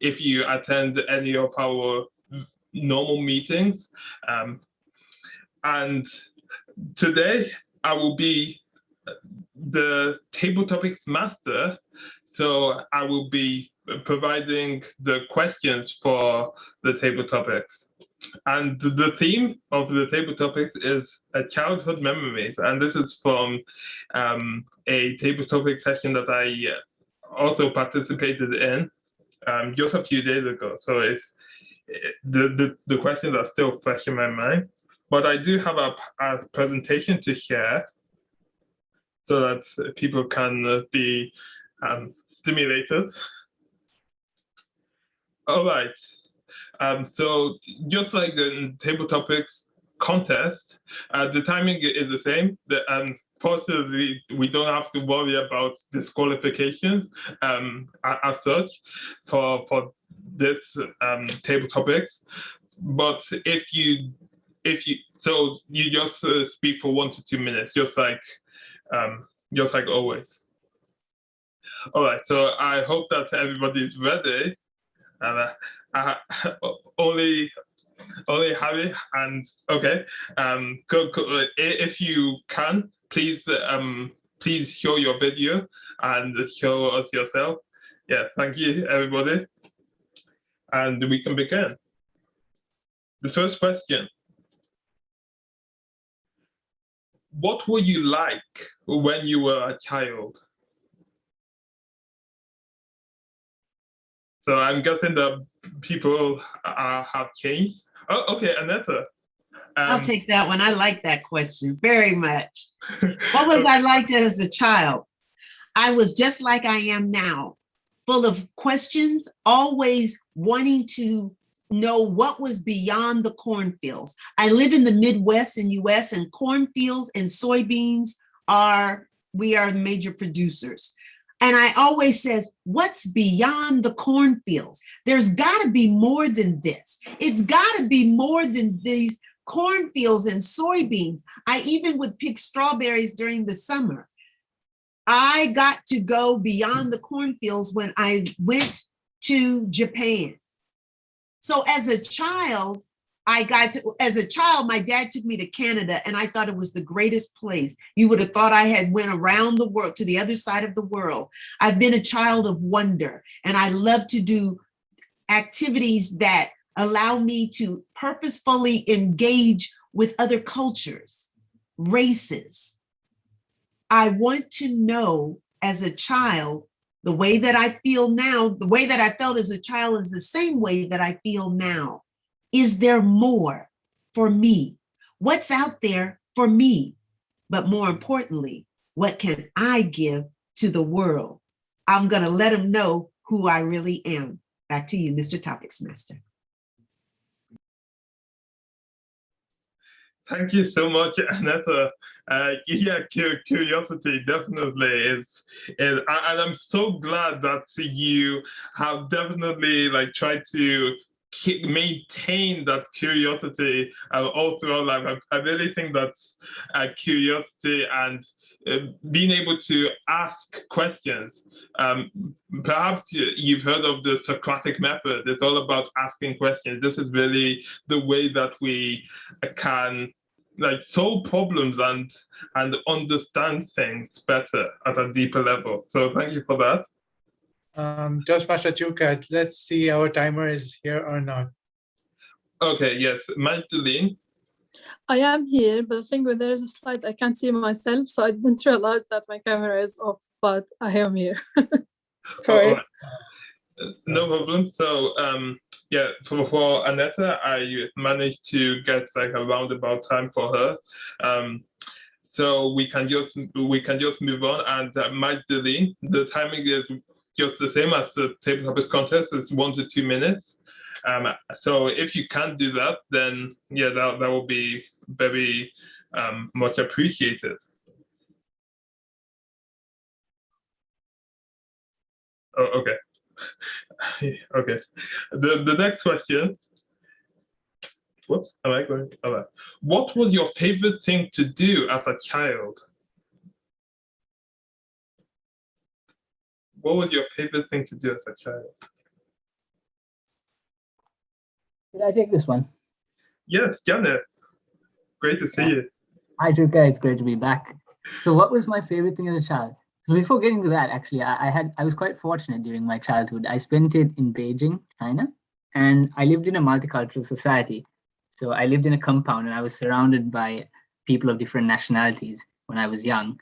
if you attend any of our normal meetings. And today I will be the table topics master. So I will be providing the questions for the table topics. And the theme of the table topics is childhood memories. And this is from a table topic session that I also participated in just a few days ago. So it's the questions are still fresh in my mind. But I do have a presentation to share so that people can be stimulated. All right. So just like the table topics, contest. The timing is the same, and fortunately, we don't have to worry about disqualifications as such for this table topics. But if you so you just speak for 1 to 2 minutes, just like always. All right, so I hope that everybody is ready, and only Harry and okay. If you can, please show your video and show us yourself. Yeah, thank you, everybody, and we can begin. The first question: what were you like when you were a child? So I'm guessing that people have changed. Oh, okay, Aneta. I'll take that one. I like that question very much. What was I like as a child? I was just like I am now, full of questions, always wanting to know what was beyond the cornfields. I live in the Midwest in US, and cornfields and soybeans we are major producers. And I always says, what's beyond the cornfields? There's got to be more than this. It's got to be more than these cornfields and soybeans. I even would pick strawberries during the summer. I got to go beyond the cornfields when I went to Japan. So as a child, my dad took me to Canada, and I thought it was the greatest place. You would have thought I had went around the world to the other side of the world. I've been a child of wonder, and I love to do activities that allow me to purposefully engage with other cultures, races. I want to know as a child, the way that I feel now, the way that I felt as a child is the same way that I feel now. Is there more for me? What's out there for me? But more importantly, what can I give to the world? I'm going to let them know who I really am. Back to you, Mr. Topics Master. Thank you so much, Aneta. Yeah, curiosity definitely is, and I'm so glad that you have definitely tried to maintain that curiosity all throughout life. I really think that curiosity and being able to ask questions. Perhaps you've heard of the Socratic method. It's all about asking questions. This is really the way that we can solve problems and understand things better at a deeper level. So thank you for that. Toastmaster Chuka, let's see our timer is here or not. Okay, yes, Magdalene. I am here, but I think when there is a slide, I can't see myself, so I didn't realize that my camera is off, but I am here. Sorry. No problem. So, yeah, for Aneta, I managed to get a roundabout time for her. So we can just move on. And Magdalene, the timing is just the same as the table topics contest. It's 1 to 2 minutes. So if you can do that, then yeah, that will be very much appreciated. Oh, okay. Okay. The next question. Whoops, am I going? All right. What was your favorite thing to do as a child? What was your favorite thing to do as a child? Did I take this one? Yes, Janet. Great to see you. Hi, Chuka. It's great to be back. So what was my favorite thing as a child? So before getting to that, actually, I was quite fortunate during my childhood. I spent it in Beijing, China, and I lived in a multicultural society. So I lived in a compound, and I was surrounded by people of different nationalities when I was young.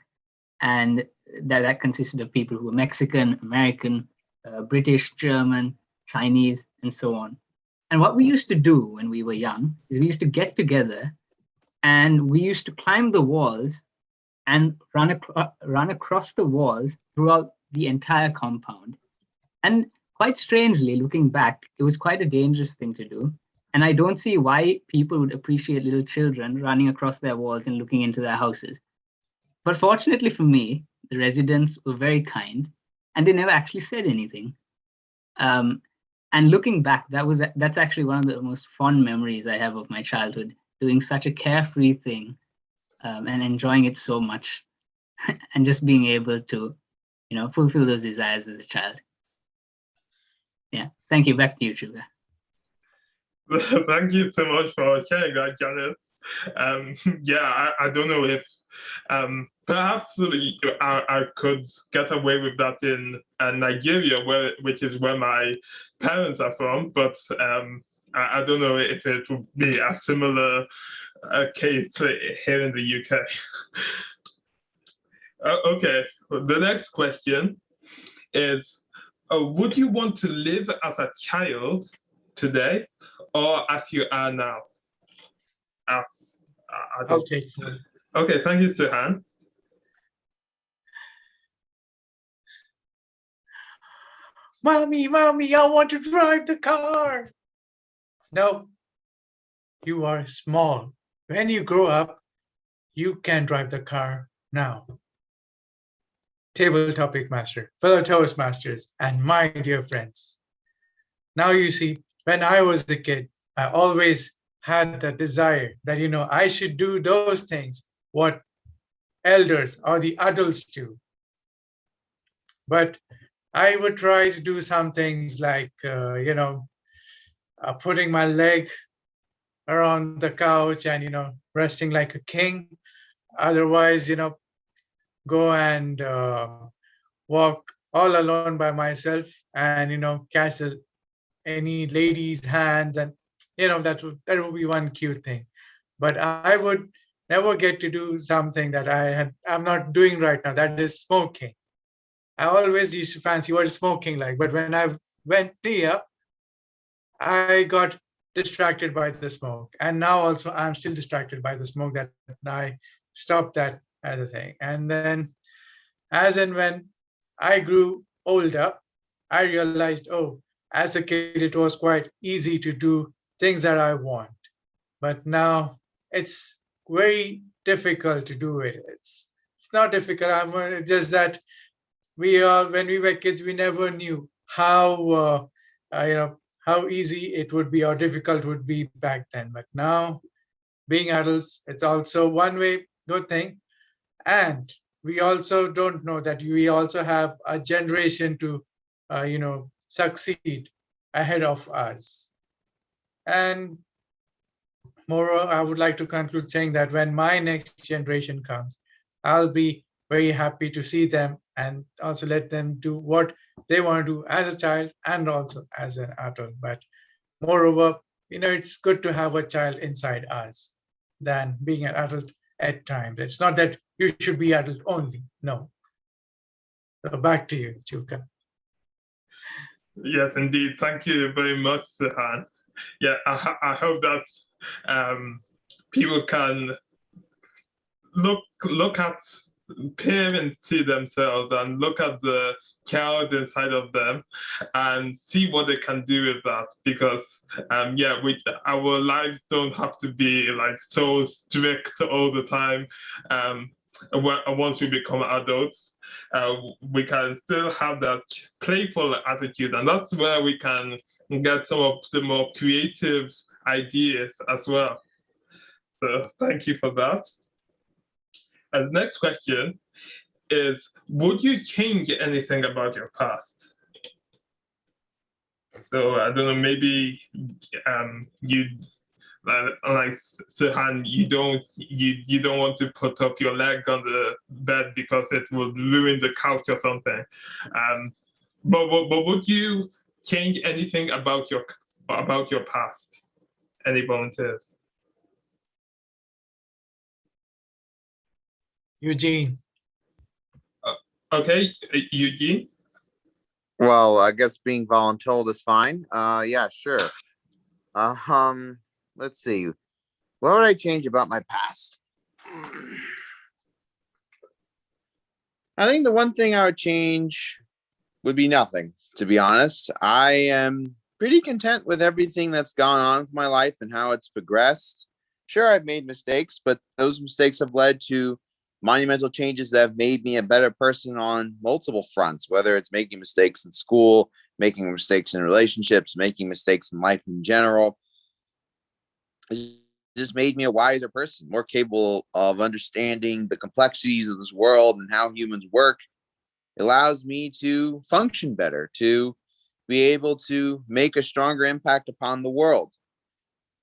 And that consisted of people who were Mexican, American, British, German, Chinese, and so on. And what we used to do when we were young is we used to get together and we used to climb the walls and run across the walls throughout the entire compound. And quite strangely, looking back, it was quite a dangerous thing to do And I don't see why people would appreciate little children running across their walls and looking into their houses. But fortunately for me, the residents were very kind and they never actually said anything. And looking back, that's actually one of the most fond memories I have of my childhood, doing such a carefree thing and enjoying it so much and just being able to, fulfill those desires as a child. Yeah, thank you. Back to you, Chuka. Thank you so much for sharing that, Janet. I don't know if perhaps I could get away with that in Nigeria, which is where my parents are from, but I don't know if it would be a similar case here in the UK. Okay, the next question is, would you want to live as a child today or as you are now? I'll take one. Okay, thank you, Suhan. Mommy, I want to drive the car. No, you are small. When you grow up, you can drive the car now. Table topic master, fellow Toastmasters, and my dear friends. Now you see, when I was a kid, I always had the desire that, I should do those things, what elders or the adults do. But I would try to do some things like, putting my leg around the couch and, resting like a king. Otherwise, go and walk all alone by myself and, catch any lady's hands. And, that would be one cute thing. But I would never get to do something that I'm not doing right now. That is smoking. I always used to fancy what is smoking like, but when I went near, I got distracted by the smoke. And now also I'm still distracted by the smoke, that I stopped that as a thing. And then as and when I grew older, I realized, as a kid, it was quite easy to do things that I want. But now it's very difficult to do it. It's not difficult. Just that when we were kids, we never knew how how easy it would be or difficult it would be back then. But now, being adults, it's also one way good thing. And we also don't know that we also have a generation to succeed ahead of us. And moreover, I would like to conclude saying that when my next generation comes, I'll be very happy to see them and also let them do what they want to do as a child and also as an adult. But moreover, it's good to have a child inside us than being an adult at times. It's not that you should be adult only. No. So back to you, Chuka. Yes, indeed. Thank you very much, Suhan. Yeah, I hope that people can look at, peer into themselves and look at the child inside of them and see what they can do with that, because our lives don't have to be like so strict all the time. Once we become adults, we can still have that playful attitude, and that's where we can get some of the more creative ideas as well. So thank you for that. And the next question is, would you change anything about your past? So I don't know, maybe you, like Suhan, you don't want to put up your leg on the bed because it would ruin the couch or something. But would you change anything about your past? Any volunteers? Eugene. Okay, Eugene. Well, I guess being voluntold is fine. Yeah, sure. Let's see. What would I change about my past? I think the one thing I would change would be nothing, to be honest. I am pretty content with everything that's gone on with my life and how it's progressed. Sure, I've made mistakes, but those mistakes have led to monumental changes that have made me a better person on multiple fronts, whether it's making mistakes in school, making mistakes in relationships, making mistakes in life in general. It just made me a wiser person, more capable of understanding the complexities of this world and how humans work. It allows me to function better, to be able to make a stronger impact upon the world.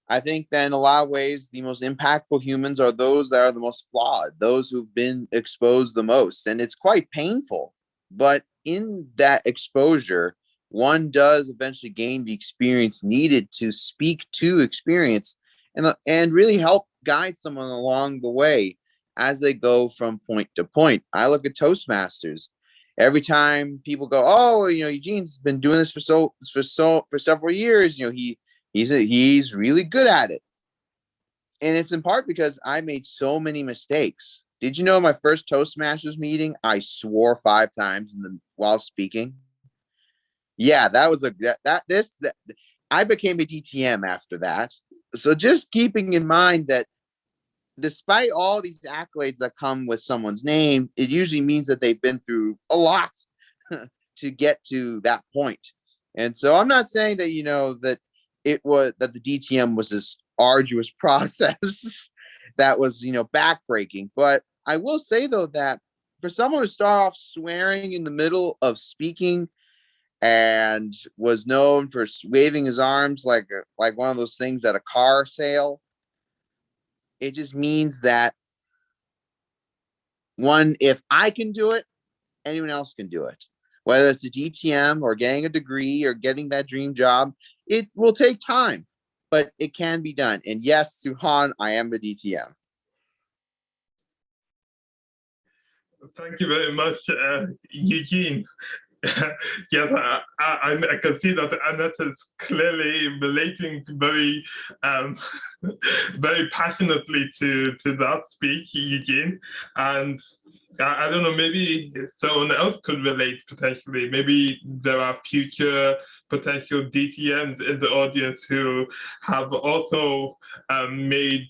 I think that in a lot of ways, the most impactful humans are those that are the most flawed, those who've been exposed the most. And it's quite painful. But in that exposure, one does eventually gain the experience needed to speak to experience and really help guide someone along the way as they go from point to point. I look at Toastmasters. Every time people go, oh, Eugene's been doing this for several years, he's really good at it. And it's in part because I made so many mistakes. Did you know my first Toastmasters meeting, I swore 5 times while speaking? Yeah, I became a DTM after that. So just keeping in mind that despite all these accolades that come with someone's name, it usually means that they've been through a lot to get to that point. And so I'm not saying that that the DTM was this arduous process that was backbreaking, but I will say though that for someone to start off swearing in the middle of speaking and was known for waving his arms like one of those things at a car sale, it just means that one, if I can do it, anyone else can do it. Whether it's a DTM or getting a degree or getting that dream job, it will take time, but it can be done. And yes, Suhan, I am a DTM. Thank you very much, Eugene. Yes, I can see that Annette is clearly relating very, very passionately to that speech, Eugene. And I don't know, maybe someone else could relate potentially. Maybe there are future potential DTMs in the audience who have also made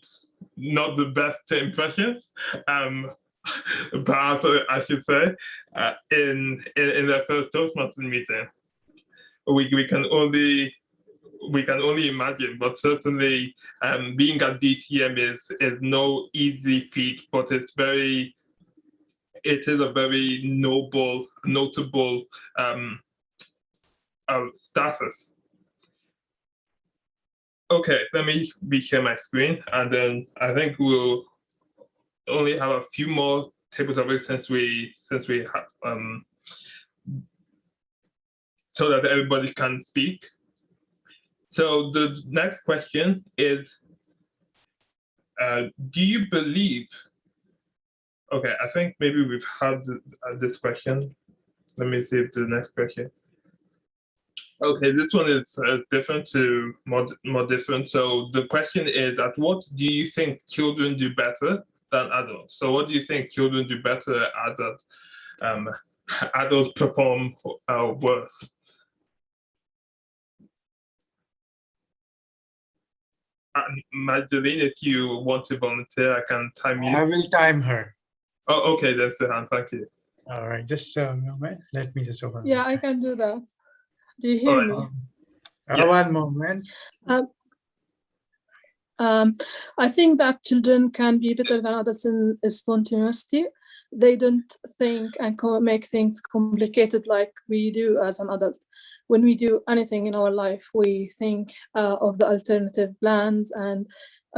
not the best impressions. Perhaps I should say, in their first Toastmasters meeting. We can only imagine, but certainly being a DTM is no easy feat, but it is a very notable status. Okay, let me reshare my screen, and then I think we'll only have a few more table topics since we have so that everybody can speak. So the next question is, do you believe? Okay, I think maybe we've had this question. Let me see if the next question. Okay, this one is different to more different. So the question is, at what do you think children do better than adults? So what do you think children do better at that adults perform worse? Magdalene, if you want to volunteer, I can time you. I will time her. Oh, okay, then Suhan, thank you. All right, just a moment. Let me just open. Yeah, I can do that. Do you hear me? Yeah. One moment. I think that children can be better than adults in spontaneity. They don't think and make things complicated like we do as an adult. When we do anything in our life, we think of the alternative plans, and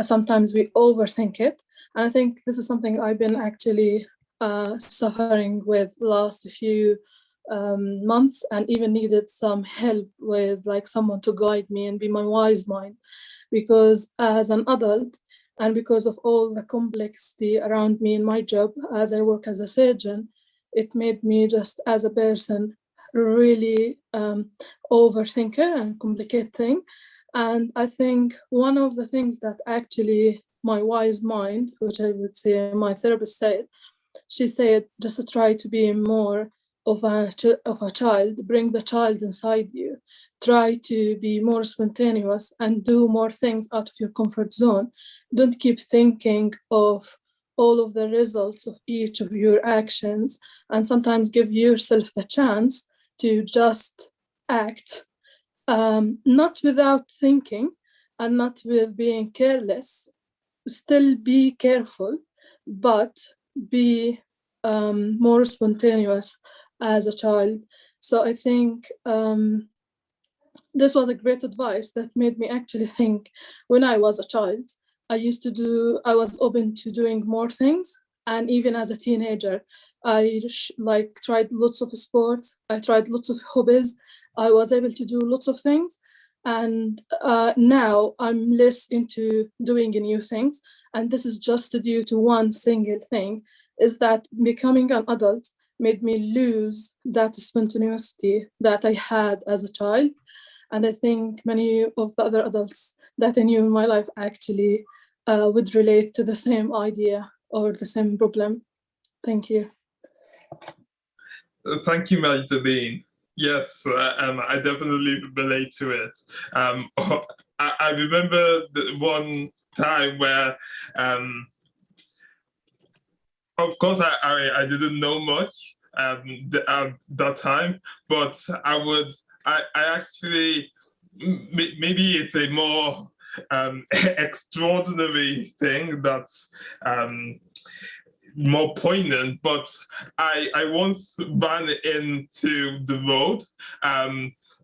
sometimes we overthink it. And I think this is something I've been actually suffering with last few months, and even needed some help with like someone to guide me and be my wise mind. Because as an adult, and because of all the complexity around me in my job as I work as a surgeon, it made me just as a person really overthinker and complicate thing. And I think one of the things that actually my wise mind, which I would say my therapist said, she said, just try to be more of a child, bring the child inside you, try to be more spontaneous and do more things out of your comfort zone. Don't keep thinking of all of the results of each of your actions, and sometimes give yourself the chance to just act, not without thinking and not with being careless. Still be careful, but be more spontaneous as a child. So I think this was a great advice that made me actually think. When I was a child, I was open to doing more things. And even as a teenager, I tried lots of sports, I tried lots of hobbies, I was able to do lots of things. And now I'm less into doing new things. And this is just due to one single thing, is that becoming an adult made me lose that spontaneity that I had as a child. And I think many of the other adults that I knew in my life actually would relate to the same idea or the same problem. Thank you. Thank you, Magdalene. Yes, I definitely relate to it. I remember one time where, of course, I didn't know much that time, but I actually, maybe it's a more extraordinary thing that's more poignant, but I once ran into the road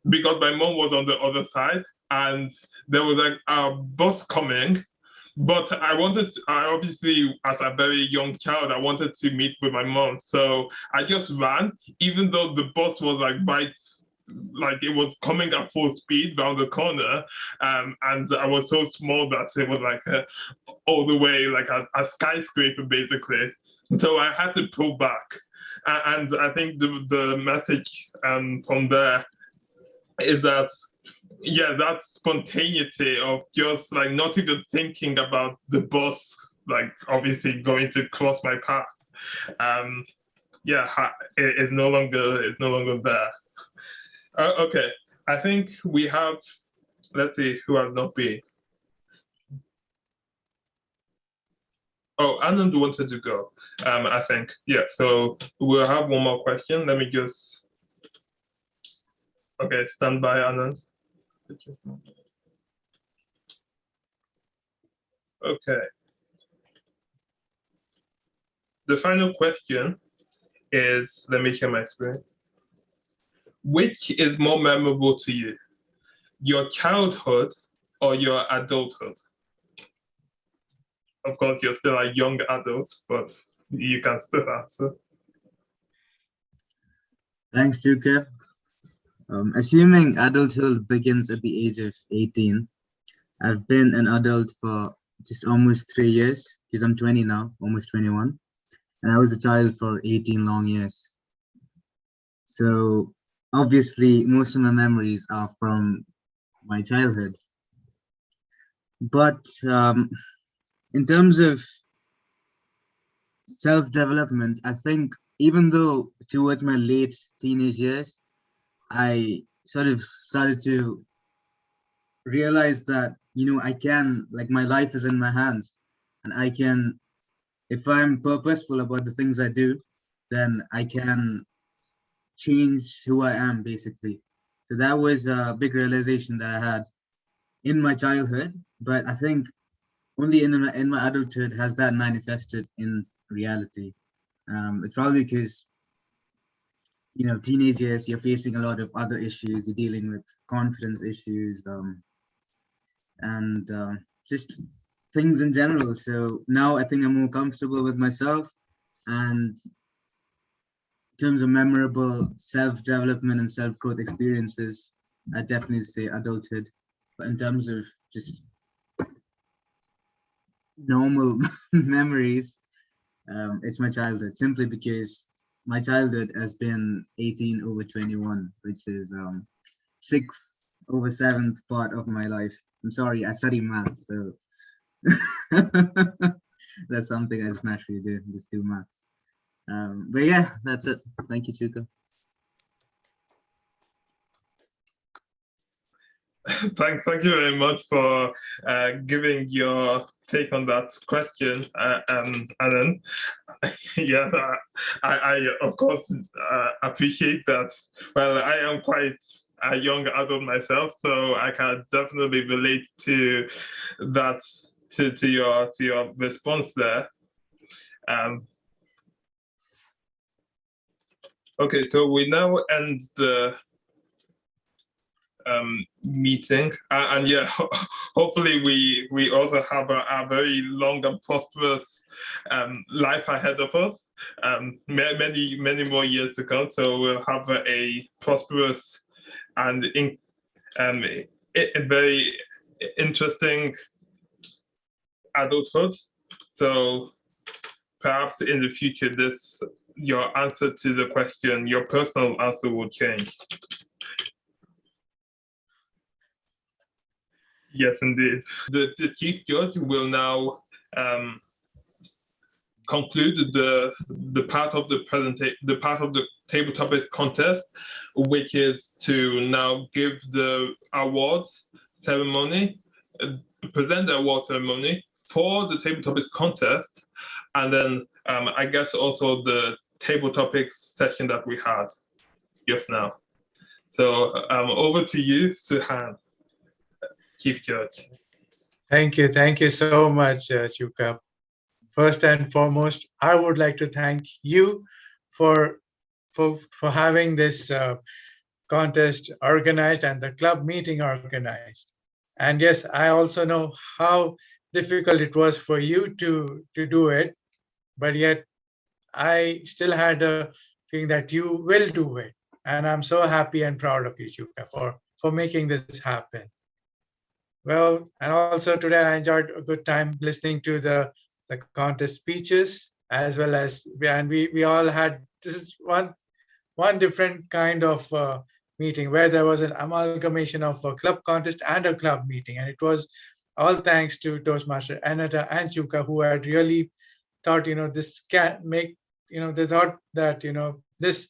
because my mom was on the other side and there was like a bus coming. But I obviously, as a very young child, I wanted to meet with my mom. So I just ran, even though the bus was like it was coming at full speed down the corner. And I was so small that it was like all the way like a skyscraper, basically. So I had to pull back. And I think the message from there is that, yeah, that spontaneity of just like not even thinking about the bus, like obviously going to cross my path. It is no longer there. Okay, I think we have, let's see who has not been. Oh, Anand wanted to go, I think. Yeah, so we'll have one more question. Let me just, okay, stand by, Anand. Okay. The final question is, let me share my screen. Which is more memorable to you, your childhood or your adulthood? Of course, you're still a young adult, but you can still answer. Thanks, Juka. Assuming adulthood begins at the age of 18, I've been an adult for just almost 3 years, because I'm 20 now, almost 21. And I was a child for 18 long years. So obviously, most of my memories are from my childhood. But in terms of self-development, I think even though towards my late teenage years, I sort of started to realize that, I can, like, my life is in my hands, and I can, if I'm purposeful about the things I do, then I can change who I am, basically. So that was a big realization that I had in my childhood, but I think only in my adulthood has that manifested in reality. It's probably because, teenage years, you're facing a lot of other issues, you're dealing with confidence issues, and just things in general. So now I think I'm more comfortable with myself, and in terms of memorable self-development and self-growth experiences, I definitely say adulthood. But in terms of just normal memories, it's my childhood, simply because my childhood has been 18 over 21, which is 6 over 7th part of my life. I'm sorry, I study math, so that's something I just naturally do, just do maths. But yeah, that's it. Thank you, Chuka. Thank you very much for giving your take on that question, Anand. Yes, I of course appreciate that. Well, I am quite a young adult myself, so I can definitely relate to that, to your response there. Okay, so we now end the meeting, and yeah, hopefully we also have a very long and prosperous life ahead of us, many more years to come, so we'll have a prosperous and a very interesting adulthood. So perhaps in the future, your answer to the question, your personal answer will change. Yes, indeed. The chief judge will now conclude the part of the presentation, the part of the table topics contest, which is to now give the awards ceremony, present the award ceremony for the table topics contest, and then I guess also the table topics session that we had just now. So over to you, Suhan, Chief Judge. Thank you so much, Chuka. First and foremost, I would like to thank you for having this contest organized and the club meeting organized. And yes, I also know how difficult it was for you to do it, but yet I still had a feeling that you will do it. And I'm so happy and proud of you, Chuka, for making this happen. Well, and also today I enjoyed a good time listening to the contest speeches, as well as we all had, this is one different kind of meeting where there was an amalgamation of a club contest and a club meeting, and it was all thanks to Toastmaster Anata and Chuka, who had really thought, this can make, they thought that, this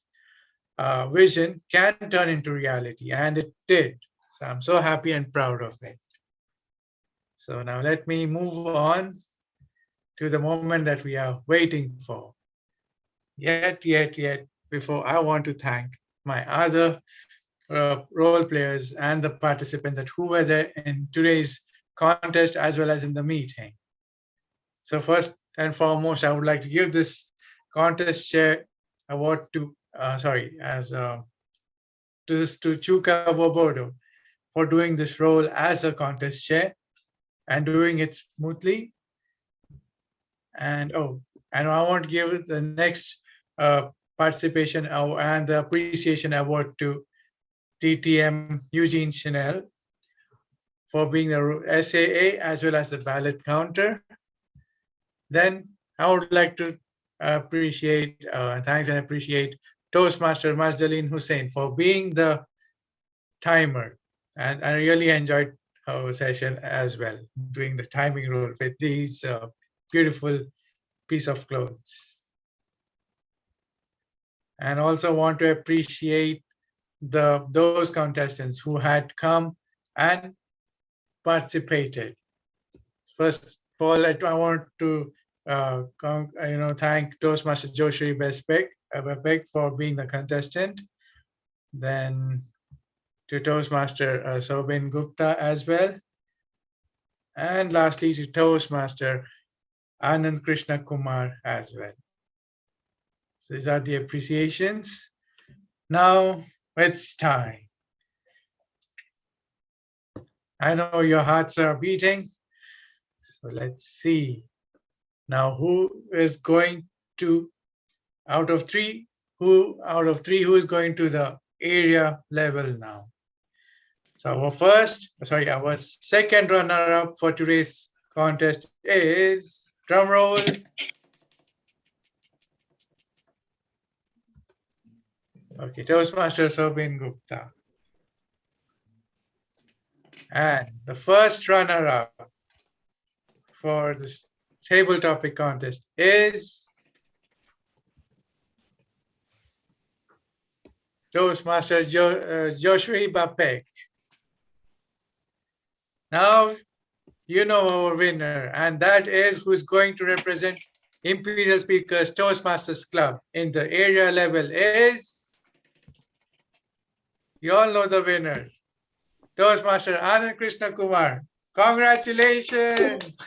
vision can turn into reality, and it did. So I'm so happy and proud of it. So now let me move on to the moment that we are waiting for. Yet, before, I want to thank my other role players and the participants who were there in today's contest as well as in the meeting. So first and foremost, I would like to give this contest chair award to Chuka Vobodo for doing this role as a contest chair and doing it smoothly. And I want to give the next participation and the appreciation award to TTM Eugene Chanel for being the SAA as well as the ballot counter. Then I would like to appreciate Toastmaster Mazdaleen Hussein for being the timer. And I really enjoyed our session as well, doing the timing role with these beautiful piece of clothes. And also want to appreciate those contestants who had come and participated. First of all, I want to thank Toastmaster Josué Bapeck for being the contestant. Then to Toastmaster Sobin Gupta as well. And lastly to Toastmaster Anand Krishnakumar as well. So these are the appreciations. Now it's time. I know your hearts are beating. So let's see. Now who is going to, out of three, who is going to the area level now? So our second runner-up for today's contest is, drum roll. Okay, Toastmaster Sobin Gupta. And the first runner-up for this table topic contest is Toastmaster Josué Bapeck. Now, you know our winner, and that is who's going to represent Imperial Speakers Toastmasters Club in the area level is, you all know the winner, Toastmaster Anand Krishnakumar. Congratulations!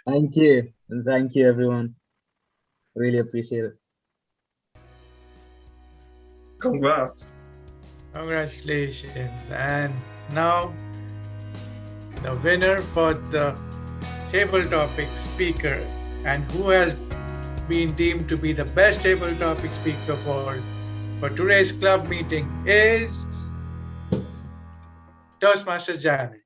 Thank you. And thank you, everyone. Really appreciate it. Congrats. Congratulations. And now the winner for the table topic speaker and who has been deemed to be the best table topic speaker for today's club meeting is Toastmasters Janet.